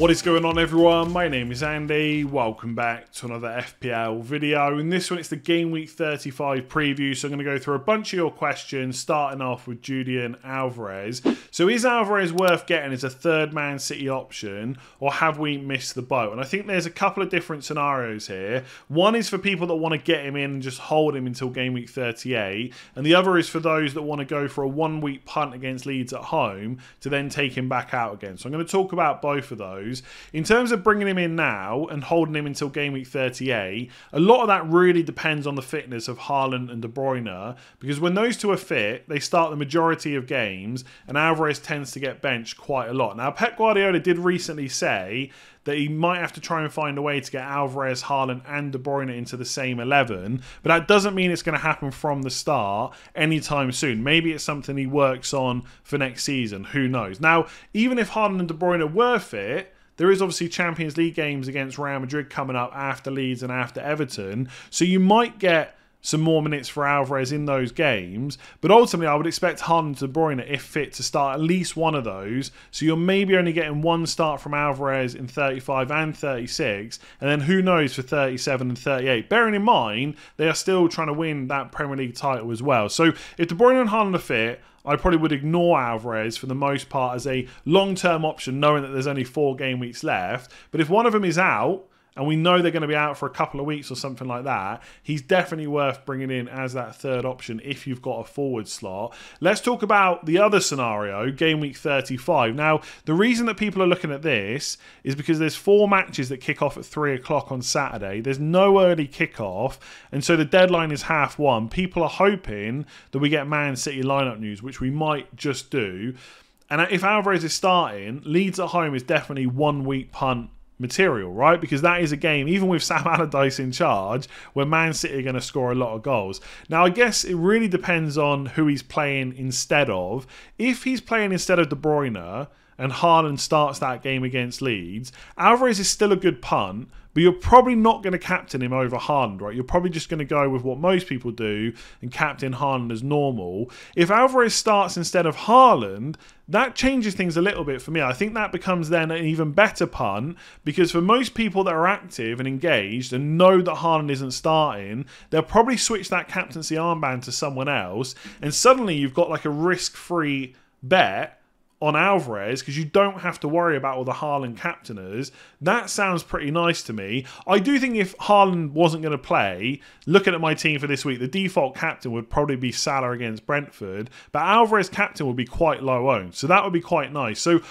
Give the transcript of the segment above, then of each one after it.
What is going on, everyone? My name is Andy. Welcome back to another FPL video. In this one, it's the Game Week 35 preview. So I'm going to go through a bunch of your questions, starting off with Julián Álvarez. So is Álvarez worth getting as a third Man City option, or have we missed the boat? And I think there's a couple of different scenarios here. One is for people that want to get him in and just hold him until Game Week 38. And the other is for those that want to go for a 1 week punt against Leeds at home to then take him back out again. So I'm going to talk about both of those. In terms of bringing him in now and holding him until Game Week 38, a lot of that really depends on the fitness of Haaland and De Bruyne, because when those two are fit, they start the majority of games, and Álvarez tends to get benched quite a lot. Now, Pep Guardiola did recently say that he might have to try and find a way to get Álvarez, Haaland and De Bruyne into the same 11, but that doesn't mean it's going to happen from the start anytime soon. Maybe it's something he works on for next season, who knows. Now, even if Haaland and De Bruyne were fit, there is obviously Champions League games against Real Madrid coming up after Leeds and after Everton, so you might get some more minutes for Álvarez in those games, but ultimately I would expect Haaland and De Bruyne, if fit, to start at least one of those, so you're maybe only getting one start from Álvarez in 35 and 36, and then who knows for 37 and 38. Bearing in mind, they are still trying to win that Premier League title as well. So if De Bruyne and Haaland are fit, I probably would ignore Álvarez for the most part as a long-term option, knowing that there's only 4 game weeks left. But if one of them is out, and we know they're going to be out for a couple of weeks or something like that, he's definitely worth bringing in as that third option if you've got a forward slot. Let's talk about the other scenario, Game Week 35. Now, the reason that people are looking at this is because there's 4 matches that kick off at 3 o'clock on Saturday. There's no early kickoff, and so the deadline is 1:30. People are hoping that we get Man City lineup news, which we might just do. And if Álvarez is starting, Leeds at home is definitely 1 week punt material, right? Because that is a game, even with Sam Allardyce in charge, where Man City are going to score a lot of goals. Now, I guess it really depends on who he's playing instead of. If he's playing instead of De Bruyne and Haaland starts that game against Leeds, Álvarez is still a good punt, but you're probably not going to captain him over Haaland, right? You're probably just going to go with what most people do and captain Haaland as normal. If Álvarez starts instead of Haaland, that changes things a little bit for me. I think that becomes then an even better punt, because for most people that are active and engaged and know that Haaland isn't starting, they'll probably switch that captaincy armband to someone else, and suddenly you've got like a risk-free bet on Álvarez, because you don't have to worry about all the Haaland captainers. That sounds pretty nice to me. I do think if Haaland wasn't going to play, looking at my team for this week, the default captain would probably be Salah against Brentford, but Álvarez captain would be quite low owned, so that would be quite nice. So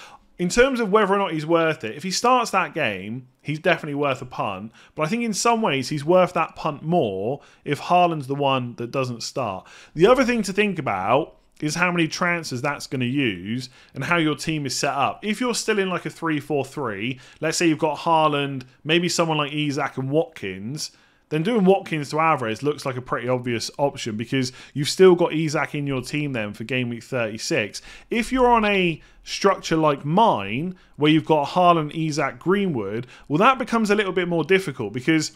in terms of whether or not he's worth it, if he starts that game, he's definitely worth a punt. But I think in some ways he's worth that punt more if Haaland's the one that doesn't start. The other thing to think about is how many transfers that's going to use and how your team is set up. If you're still in like a 3-4-3, let's say you've got Haaland, maybe someone like Isak and Watkins, then doing Watkins to Álvarez looks like a pretty obvious option, because you've still got Isak in your team then for Game Week 36. If you're on a structure like mine, where you've got Haaland, Isak, Greenwood, well, that becomes a little bit more difficult, because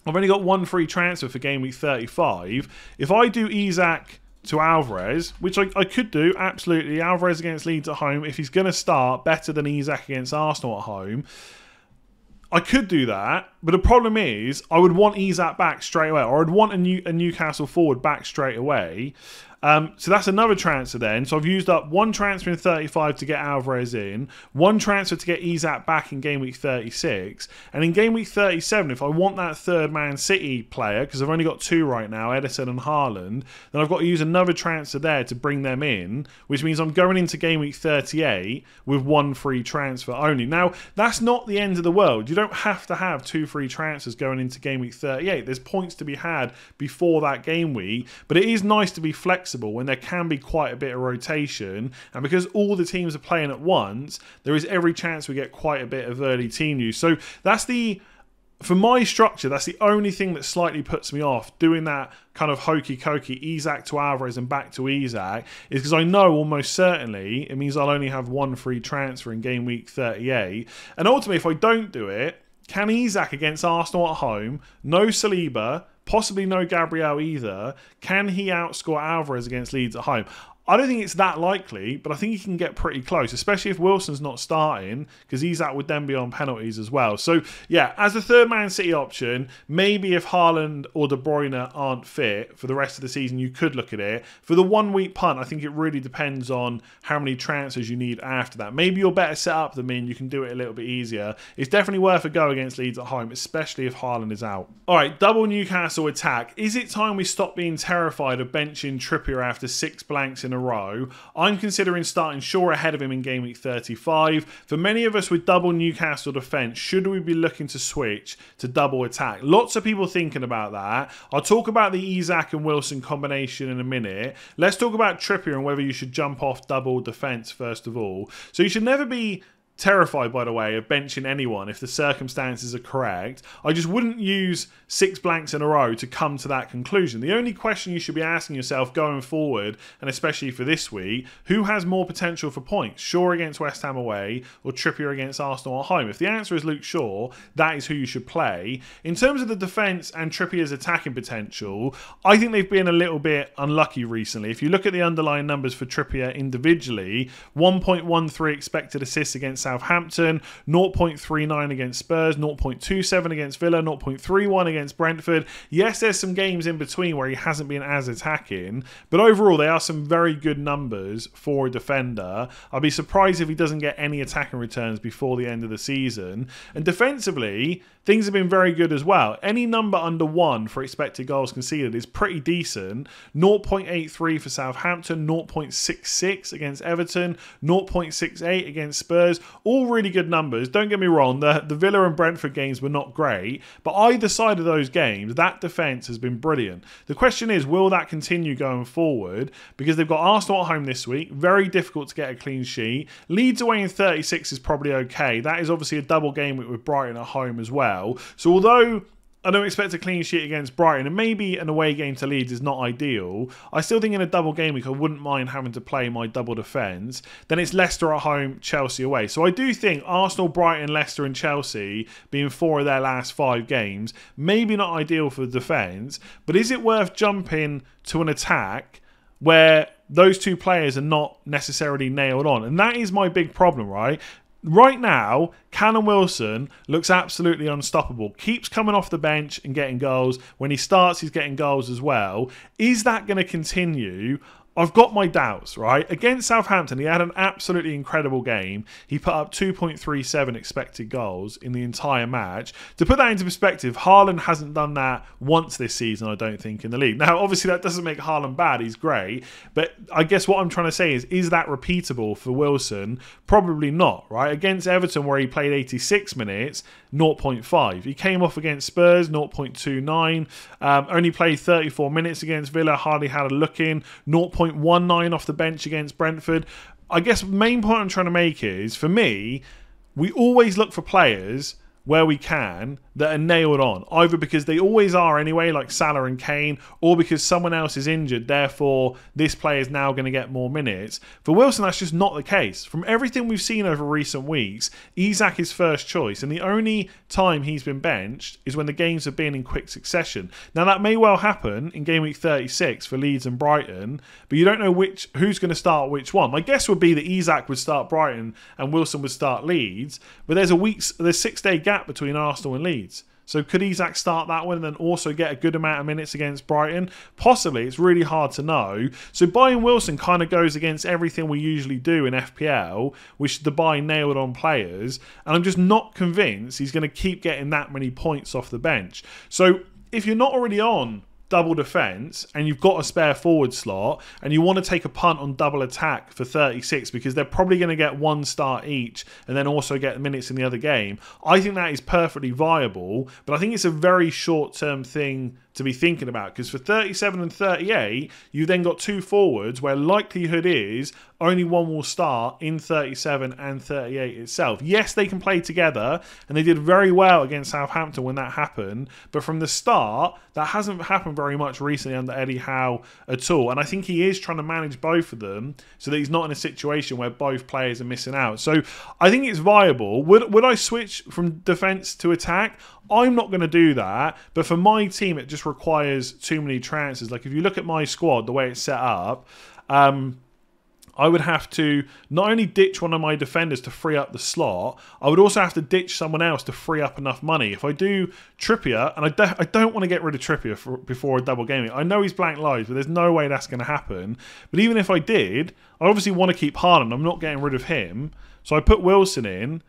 I've only got 1 free transfer for Game Week 35. If I do Isak to Álvarez, which I could do, absolutely. Álvarez against Leeds at home, if he's going to start, better than Isak against Arsenal at home. I could do that, but the problem is I would want Isak back straight away, or I'd want a Newcastle forward back straight away. So that's another transfer then. So I've used up 1 transfer in 35 to get Álvarez in, 1 transfer to get Isak back in Game Week 36, and in Game Week 37, if I want that third Man City player, because I've only got 2 right now, Ederson and Haaland, then I've got to use another transfer there to bring them in, which means I'm going into Game Week 38 with 1 free transfer only. Now, that's not the end of the world. You don't have to have 2 free transfers going into Game Week 38. There's points to be had before that game week, but it is nice to be flexible when there can be quite a bit of rotation, and because all the teams are playing at once, there is every chance we get quite a bit of early team news. So that's for my structure, that's the only thing that slightly puts me off doing that kind of hokey-cokey Isak to Álvarez and back to Isak, is because I know almost certainly it means I'll only have 1 free transfer in Game Week 38. And ultimately, if I don't do it, can Isak against Arsenal at home, no Saliba, possibly no Gabriel either, can he outscore Álvarez against Leeds at home? I don't think it's that likely, but I think he can get pretty close, especially if Wilson's not starting, because Isak would then be on penalties as well. So, yeah, as a third Man City option, maybe if Haaland or De Bruyne aren't fit for the rest of the season, you could look at it. For the 1 week punt, I think it really depends on how many transfers you need after that. Maybe you're better set up than me and you can do it a little bit easier. It's definitely worth a go against Leeds at home, especially if Haaland is out. All right, double Newcastle attack. Is it time we stop being terrified of benching Trippier after 6 blanks in a row? I'm considering starting Shaw ahead of him in game week 35. For many of us with double Newcastle defence, should we be looking to switch to double attack? Lots of people thinking about that. I'll talk about the Isak and Wilson combination in a minute. Let's talk about Trippier and whether you should jump off double defence first of all. So you should never be terrified, by the way, of benching anyone if the circumstances are correct. I just wouldn't use 6 blanks in a row to come to that conclusion. The only question you should be asking yourself going forward, and especially for this week, who has more potential for points? Shaw against West Ham away or Trippier against Arsenal at home? If the answer is Luke Shaw, that is who you should play. In terms of the defence and Trippier's attacking potential, I think they've been a little bit unlucky recently. If you look at the underlying numbers for Trippier individually, 1.13 expected assists against Southampton, 0.39 against Spurs, 0.27 against Villa, 0.31 against Brentford. Yes, there's some games in between where he hasn't been as attacking, but overall they are some very good numbers for a defender. I'd be surprised if he doesn't get any attacking returns before the end of the season. And defensively, things have been very good as well. Any number under 1 for expected goals conceded is pretty decent. 0.83 for Southampton, 0.66 against Everton, 0.68 against Spurs. All really good numbers. Don't get me wrong, the Villa and Brentford games were not great, but either side of those games, that defence has been brilliant. The question is, will that continue going forward? Because they've got Arsenal at home this week. Very difficult to get a clean sheet. Leeds away in 36 is probably okay. That is obviously a double game week with Brighton at home as well. So although I don't expect a clean sheet against Brighton, and maybe an away game to Leeds is not ideal, I still think in a double game week I wouldn't mind having to play my double defence. Then it's Leicester at home, Chelsea away. So I do think Arsenal, Brighton, Leicester and Chelsea being 4 of their last 5 games, maybe not ideal for the defence, but is it worth jumping to an attack where those 2 players are not necessarily nailed on? And that is my big problem, right? Right now, Callum Wilson looks absolutely unstoppable. Keeps coming off the bench and getting goals. When he starts, he's getting goals as well. Is that going to continue? I've got my doubts, right? Against Southampton, he had an absolutely incredible game. He put up 2.37 expected goals in the entire match. To put that into perspective, Haaland hasn't done that once this season, I don't think, in the league. Now, obviously, that doesn't make Haaland bad. He's great. But I guess what I'm trying to say is that repeatable for Wilson? Probably not, right? Against Everton, where he played 86 minutes, 0.5. He came off against Spurs, 0.29. Only played 34 minutes against Villa, hardly had a look in, 0.19 off the bench against Brentford. I guess the main point I'm trying to make is, for me, we always look for players where we can that are nailed on, either because they always are anyway, like Salah and Kane, or because someone else is injured, therefore this player is now going to get more minutes. For Wilson, that's just not the case. From everything we've seen over recent weeks, Isak is first choice, and the only time he's been benched is when the games have been in quick succession. Now, that may well happen in game week 36 for Leeds and Brighton, but you don't know who's going to start which one. My guess would be that Isak would start Brighton and Wilson would start Leeds, but there's 6-day gap between Arsenal and Leeds. So could Isak start that one and then also get a good amount of minutes against Brighton? Possibly. It's really hard to know. So buying Wilson kind of goes against everything we usually do in FPL, which is to buy nailed on players. And I'm just not convinced he's going to keep getting that many points off the bench. So if you're not already on double defence and you've got a spare forward slot and you want to take a punt on double attack for 36 because they're probably going to get 1 start each and then also get minutes in the other game, I think that is perfectly viable, but I think it's a very short-term thing to be thinking about, because for 37 and 38 you've then got 2 forwards where likelihood is only one will start in 37 and 38 itself. Yes, they can play together, and they did very well against Southampton when that happened, but from the start that hasn't happened very much recently under Eddie Howe at all, and I think he is trying to manage both of them so that he's not in a situation where both players are missing out. So I think it's viable. Would I switch from defence to attack? I'm not going to do that, but for my team it just requires too many transfers. Like if you look at my squad, the way it's set up, I would have to not only ditch one of my defenders to free up the slot, I would also have to ditch someone else to free up enough money. If I do Trippier, and I don't want to get rid of Trippier before a double gaming. I know he's blank lives, but there's no way that's going to happen. But even if I did, I obviously want to keep Haaland. I'm not getting rid of him. So I put Wilson in,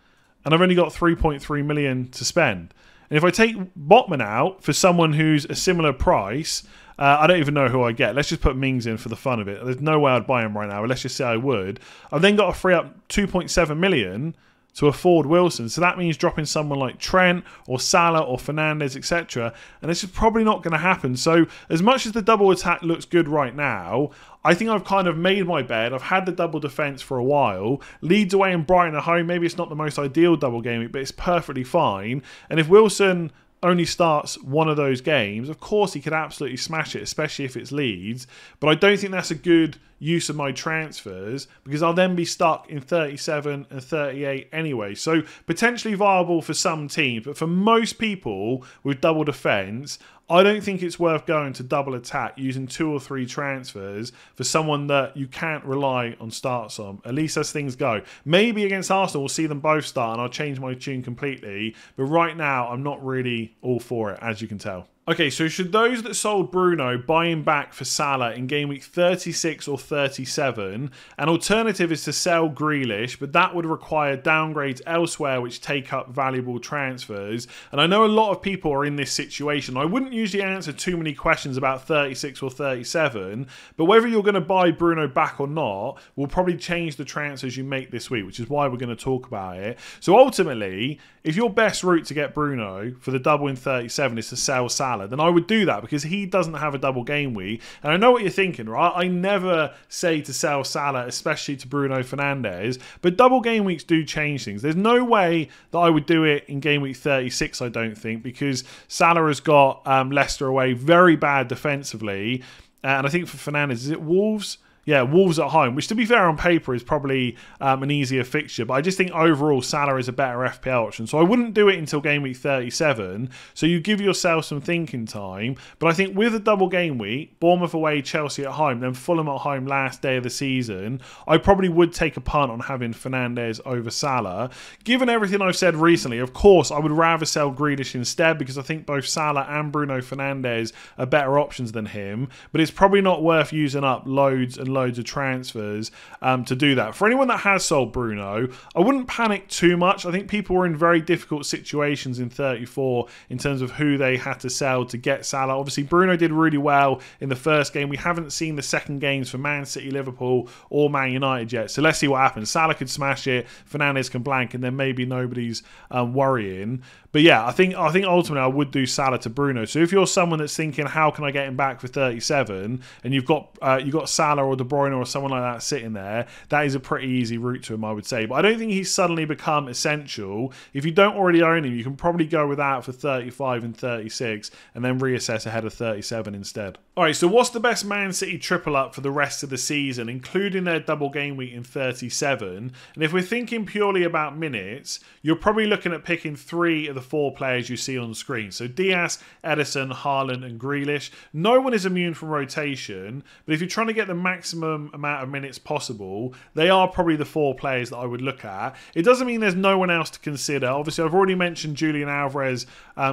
and I've only got 3.3 million to spend. And if I take Botman out for someone who's a similar price, I don't even know who I get. Let's just put Mings in for the fun of it. There's no way I'd buy him right now, but let's just say I would. I've then got to free up 2.7 million to afford Wilson. So that means dropping someone like Trent or Salah or Fernandes, etc. And this is probably not going to happen. So as much as the double attack looks good right now, I think I've kind of made my bed. I've had the double defence for a while. Leeds away and Brighton at home. Maybe it's not the most ideal double game week, but it's perfectly fine. And if Wilson only starts one of those games, of course he could absolutely smash it, especially if it's Leeds. But I don't think that's a good use of my transfers because I'll then be stuck in 37 and 38 anyway. So potentially viable for some teams, but for most people with double defence, I don't think it's worth going to double attack using 2 or 3 transfers for someone that you can't rely on starts on, at least as things go. Maybe against Arsenal, we'll see them both start and I'll change my tune completely. But right now, I'm not really all for it, as you can tell. Okay, so should those that sold Bruno buy him back for Salah in game week 36 or 37? An alternative is to sell Grealish, but that would require downgrades elsewhere which take up valuable transfers. And I know a lot of people are in this situation. I wouldn't usually answer too many questions about 36 or 37, but whether you're going to buy Bruno back or not will probably change the transfers you make this week, which is why we're going to talk about it. So ultimately, if your best route to get Bruno for the double in 37 is to sell Salah, then I would do that because he doesn't have a double game week. And I know what you're thinking, right? I never say to sell Salah, especially to Bruno Fernandes, but double game weeks do change things. There's no way that I would do it in game week 36, I don't think, because Salah has got Leicester away, very bad defensively. And I think for Fernandes, is it Wolves? Yeah, Wolves at home, which to be fair on paper is probably an easier fixture. But I just think overall Salah is a better FPL option. So I wouldn't do it until game week 37. So you give yourself some thinking time. But I think with a double game week, Bournemouth away, Chelsea at home, then Fulham at home last day of the season, I probably would take a punt on having Fernandes over Salah. Given everything I've said recently, of course, I would rather sell Grealish instead because I think both Salah and Bruno Fernandes are better options than him. But it's probably not worth using up loads and loads of transfers to do that. For anyone that has sold Bruno, I wouldn't panic too much. I think people were in very difficult situations in 34 in terms of who they had to sell to get Salah. Obviously, Bruno did really well in the first game. We haven't seen the second games for Man City, Liverpool, or Man United yet. So let's see what happens. Salah could smash it, Fernandes can blank, and then maybe nobody's worrying. But yeah, I think ultimately I would do Salah to Bruno. So if you're someone that's thinking, how can I get him back for 37, and you've got Salah or De Bruyne or someone like that sitting there, that is a pretty easy route to him, I would say. But I don't think he's suddenly become essential. If you don't already own him, you can probably go without for 35 and 36, and then reassess ahead of 37 instead. All right, so what's the best Man City triple up for the rest of the season, including their double game week in 37? And if we're thinking purely about minutes, you're probably looking at picking 3 of the 4 players you see on the screen. So Diaz, Ederson, Haaland and Grealish. No one is immune from rotation, but if you're trying to get the maximum amount of minutes possible, they are probably the 4 players that I would look at. It doesn't mean there's no one else to consider. Obviously, I've already mentioned Julián Álvarez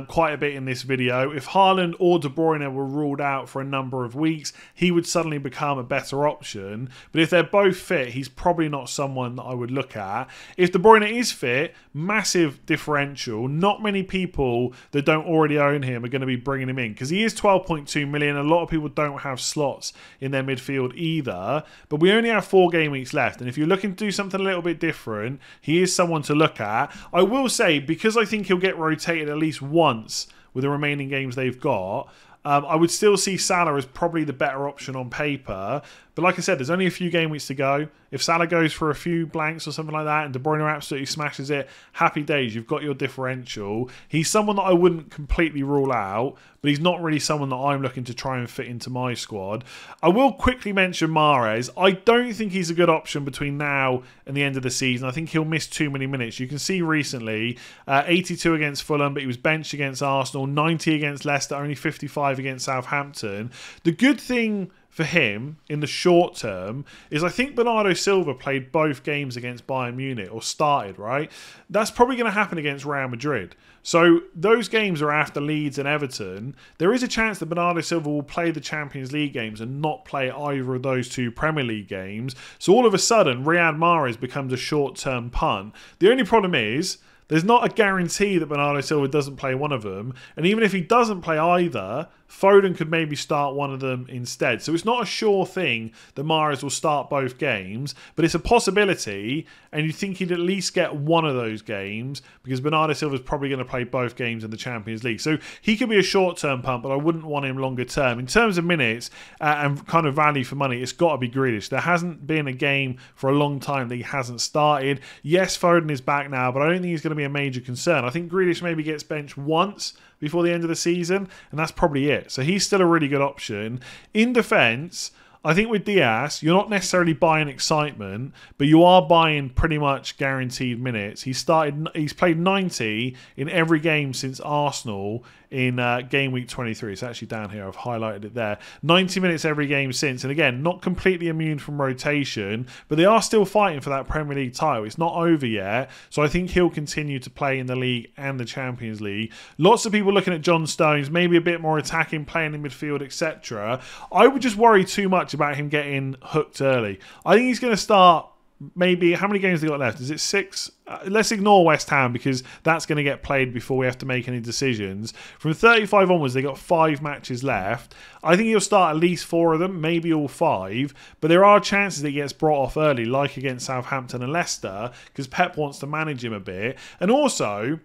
quite a bit in this video. If Haaland or De Bruyne were ruled out for a number of weeks, he would suddenly become a better option. But if they're both fit, he's probably not someone that I would look at. If De Bruyne is fit, massive differential. Not many people that don't already own him are going to be bringing him in because he is 12.2 million. A lot of people don't have slots in their midfield either, but we only have 4 game weeks left, and if you're looking to do something a little bit different, he is someone to look at. I will say, because I think he'll get rotated at least once with the remaining games they've got, I would still see Salah as probably the better option on paper. But like I said, there's only a few game weeks to go. If Salah goes for a few blanks or something like that and De Bruyne absolutely smashes it, happy days, you've got your differential. He's someone that I wouldn't completely rule out, but he's not really someone that I'm looking to try and fit into my squad. I will quickly mention Mahrez. I don't think he's a good option between now and the end of the season. I think he'll miss too many minutes. You can see recently, 82 against Fulham, but he was benched against Arsenal, 90 against Leicester, only 55 against Southampton. The good thing for him in the short term is I think Bernardo Silva played both games against Bayern Munich, or started, right? That's probably going to happen against Real Madrid. So those games are after Leeds and Everton. There is a chance that Bernardo Silva will play the Champions League games and not play either of those two Premier League games. So all of a sudden, Riyad Mahrez becomes a short-term punt. The only problem is there's not a guarantee that Bernardo Silva doesn't play one of them. And even if he doesn't play either, Foden could maybe start one of them instead. So it's not a sure thing that Mahrez will start both games, but it's a possibility, and you think he'd at least get one of those games because Bernardo Silva is probably going to play both games in the Champions League. So he could be a short-term punt, but I wouldn't want him longer term. In terms of minutes and kind of value for money, it's got to be Grealish. There hasn't been a game for a long time that he hasn't started. Yes, Foden is back now, but I don't think he's going to be a major concern. I think Grealish maybe gets benched once before the end of the season, and that's probably it. So he's still a really good option. In defence, I think with Diaz, you're not necessarily buying excitement, but you are buying pretty much guaranteed minutes. He's played 90 in every game since Arsenal in game week 23. It's actually down here. I've highlighted it there. 90 minutes every game since. And again, not completely immune from rotation, but they are still fighting for that Premier League title. It's not over yet. So I think he'll continue to play in the league and the Champions League. Lots of people looking at John Stones, maybe a bit more attacking, playing in midfield, etc. I would just worry too much about him getting hooked early. I think he's going to start maybe, how many games have they got left? Is it 6? Let's ignore West Ham because that's going to get played before we have to make any decisions. From 35 onwards, they got 5 matches left. I think he'll start at least 4 of them, maybe all 5. But there are chances that he gets brought off early, like against Southampton and Leicester, because Pep wants to manage him a bit. And also,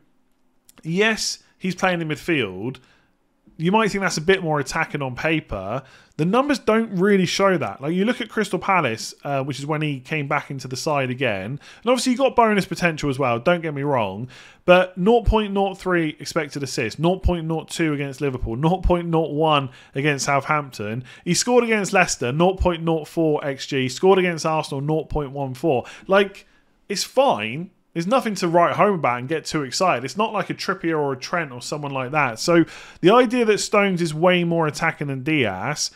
yes, he's playing in midfield. You might think that's a bit more attacking on paper. The numbers don't really show that. Like, you look at Crystal Palace, which is when he came back into the side again. And obviously, you got bonus potential as well, don't get me wrong. But 0.03 expected assist, 0.02 against Liverpool, 0.01 against Southampton. He scored against Leicester, 0.04 XG. Scored against Arsenal, 0.14. Like, it's fine. There's nothing to write home about and get too excited. It's not like a Trippier or a Trent or someone like that. So the idea that Stones is way more attacking than Diaz,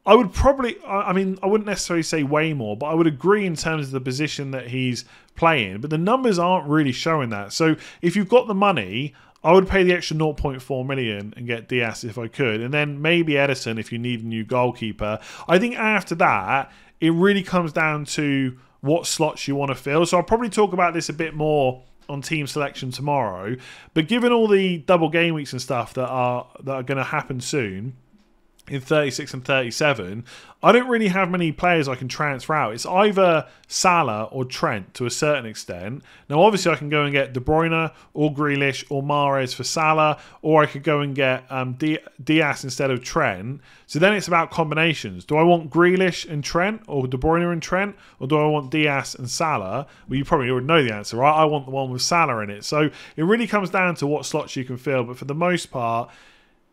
I would probably, I mean, I wouldn't necessarily say way more, but I would agree in terms of the position that he's playing. But the numbers aren't really showing that. So if you've got the money, I would pay the extra 0.4 million and get Diaz if I could. And then maybe Edison if you need a new goalkeeper. I think after that, it really comes down to what slots you want to fill. So I'll probably talk about this a bit more on team selection tomorrow. But given all the double game weeks and stuff that are going to happen soon, in 36 and 37, I don't really have many players I can transfer out. It's either Salah or Trent to a certain extent. Now, obviously, I can go and get De Bruyne or Grealish or Mahrez for Salah, or I could go and get Diaz instead of Trent. So then it's about combinations. Do I want Grealish and Trent, or De Bruyne and Trent, or do I want Diaz and Salah? Well, you probably already know the answer, right? I want the one with Salah in it. So it really comes down to what slots you can fill. But for the most part,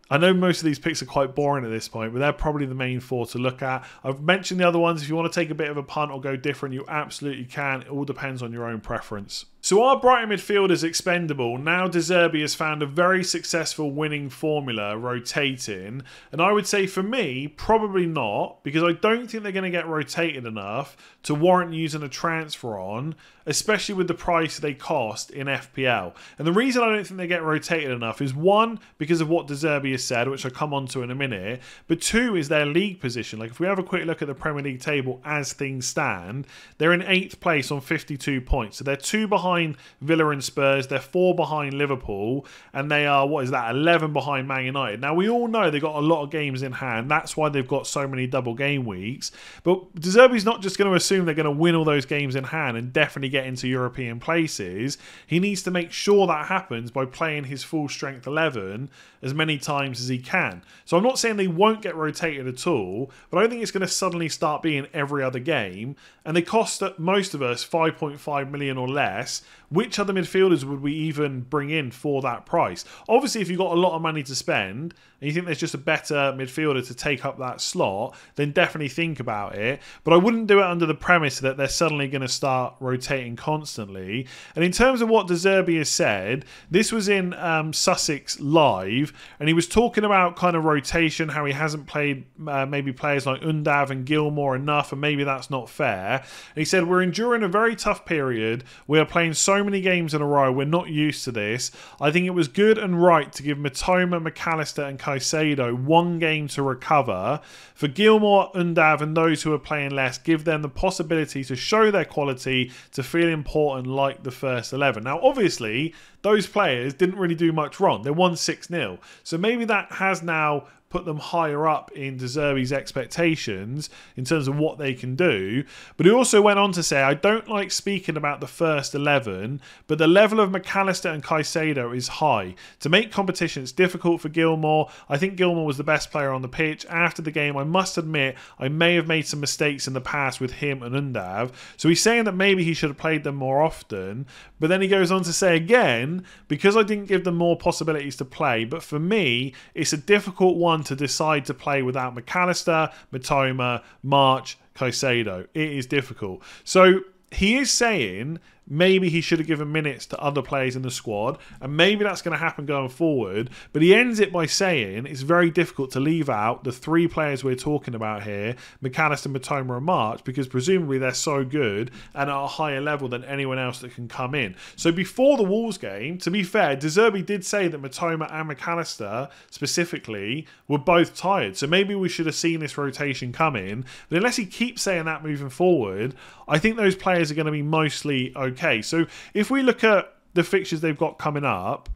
I know most of these picks are quite boring at this point, but they're probably the main 4 to look at. I've mentioned the other ones. If you want to take a bit of a punt or go different, you absolutely can. It all depends on your own preference. So our Brighton midfield is expendable. Now De Zerbi has found a very successful winning formula rotating. And I would say for me, probably not, because I don't think they're going to get rotated enough to warrant using a transfer on, especially with the price they cost in FPL. And the reason I don't think they get rotated enough is 1, because of what De Zerbi has said, which I'll come on to in a minute. But 2 is their league position. Like, if we have a quick look at the Premier League table as things stand, they're in 8th place on 52 points. So they're 2 behind Villa and Spurs, they're 4 behind Liverpool, and they are, 11 behind Man United. Now, we all know they've got a lot of games in hand. That's why they've got so many double game weeks. But De Zerbi's not just going to assume they're going to win all those games in hand and definitely get into European places. He needs to make sure that happens by playing his full strength 11 as many times as he can. So I'm not saying they won't get rotated at all, but I don't think it's going to suddenly start being every other game. And they cost most of us 5.5 million or less. which other midfielders would we even bring in for that price? Obviously, if you've got a lot of money to spend and you think there's just a better midfielder to take up that slot, then definitely think about it. But I wouldn't do it under the premise that they're suddenly going to start rotating constantly. And in terms of what De Zerbi has said, this was in Sussex Live, and he was talking about kind of rotation, how he hasn't played maybe players like Undav and Gilmore enough, and maybe that's not fair. And he said, we're enduring a very tough period. We are playing so many games in a row. We're not used to this. I think it was good and right to give Mitoma, McAllister and Caicedo one game to recover. For Gilmore, Undav and those who are playing less, give them the possibility to show their quality, to feel important like the first 11. Now, obviously, those players didn't really do much wrong. They won 6-0. So maybe that has now put them higher up in De Zerbi's expectations in terms of what they can do. But he also went on to say, I don't like speaking about the first 11, but the level of McAllister and Caicedo is high. To make competition, it's difficult for Gilmore. I think Gilmore was the best player on the pitch. After the game, I must admit, I may have made some mistakes in the past with him and Undav. So he's saying that maybe he should have played them more often. But then he goes on to say again, because I didn't give them more possibilities to play, but for me, it's a difficult one to decide to play without McAllister, Mitoma, March, Caicedo. It is difficult. So he is saying maybe he should have given minutes to other players in the squad, and maybe that's going to happen going forward. But he ends it by saying it's very difficult to leave out the three players we're talking about here, McAllister, Mitoma and March, because presumably they're so good and at a higher level than anyone else that can come in. So before the Wolves game, to be fair, De Zerbi did say that Mitoma and McAllister specifically were both tired. So maybe we should have seen this rotation coming. But unless he keeps saying that moving forward, I think those players are going to be mostly okay. So if we look at the fixtures they've got coming up,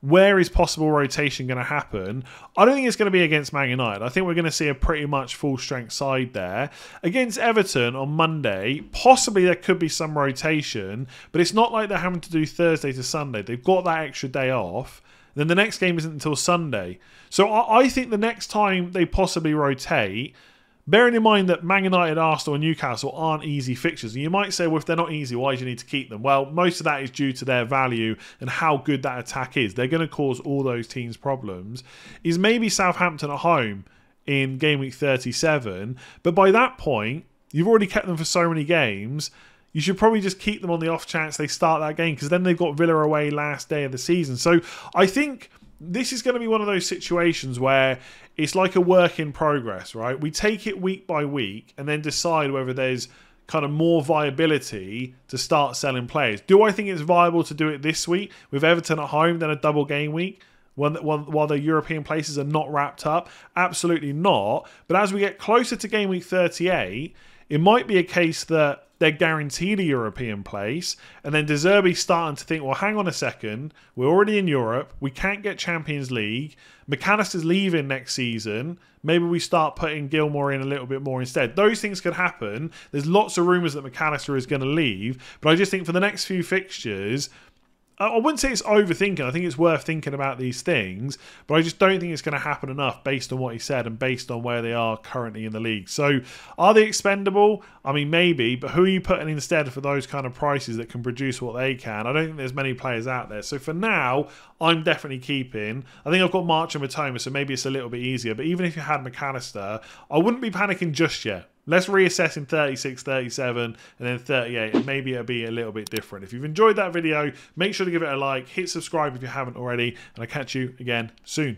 where is possible rotation going to happen? I don't think it's going to be against Man United. I think we're going to see a pretty much full-strength side there. Against Everton on Monday, possibly there could be some rotation, but it's not like they're having to do Thursday to Sunday. They've got that extra day off. Then the next game isn't until Sunday. So I think the next time they possibly rotate, bearing in mind that Man United, Arsenal and Newcastle aren't easy fixtures. And you might say, well, if they're not easy, why do you need to keep them? Well, most of that is due to their value and how good that attack is. They're going to cause all those teams problems. Is maybe Southampton at home in game week 37. But by that point, you've already kept them for so many games. You should probably just keep them on the off chance they start that game, because then they've got Villa away last day of the season. So I think this is going to be one of those situations where it's like a work in progress, right? We take it week by week and then decide whether there's kind of more viability to start selling players. Do I think it's viable to do it this week with Everton at home, then a double game week, while the European places are not wrapped up? Absolutely not. But as we get closer to game week 38, it might be a case that they're guaranteed a European place, and then De Zerbi's starting to think, well, hang on a second, we're already in Europe, we can't get Champions League, McAllister's leaving next season, maybe we start putting Gilmore in a little bit more instead. Those things could happen. There's lots of rumours that McAllister is going to leave, but I just think for the next few fixtures, I wouldn't say it's overthinking. I think it's worth thinking about these things, but I just don't think it's going to happen enough based on what he said and based on where they are currently in the league. So are they expendable? I mean, maybe, but who are you putting instead for those kind of prices that can produce what they can? I don't think there's many players out there. So for now, I'm definitely keeping. I think I've got March and Mitoma, so maybe it's a little bit easier. But even if you had McAllister, I wouldn't be panicking just yet. Let's reassess in 36, 37, and then 38, and maybe it'll be a little bit different. If you've enjoyed that video, make sure to give it a like, hit subscribe if you haven't already, and I'll catch you again soon.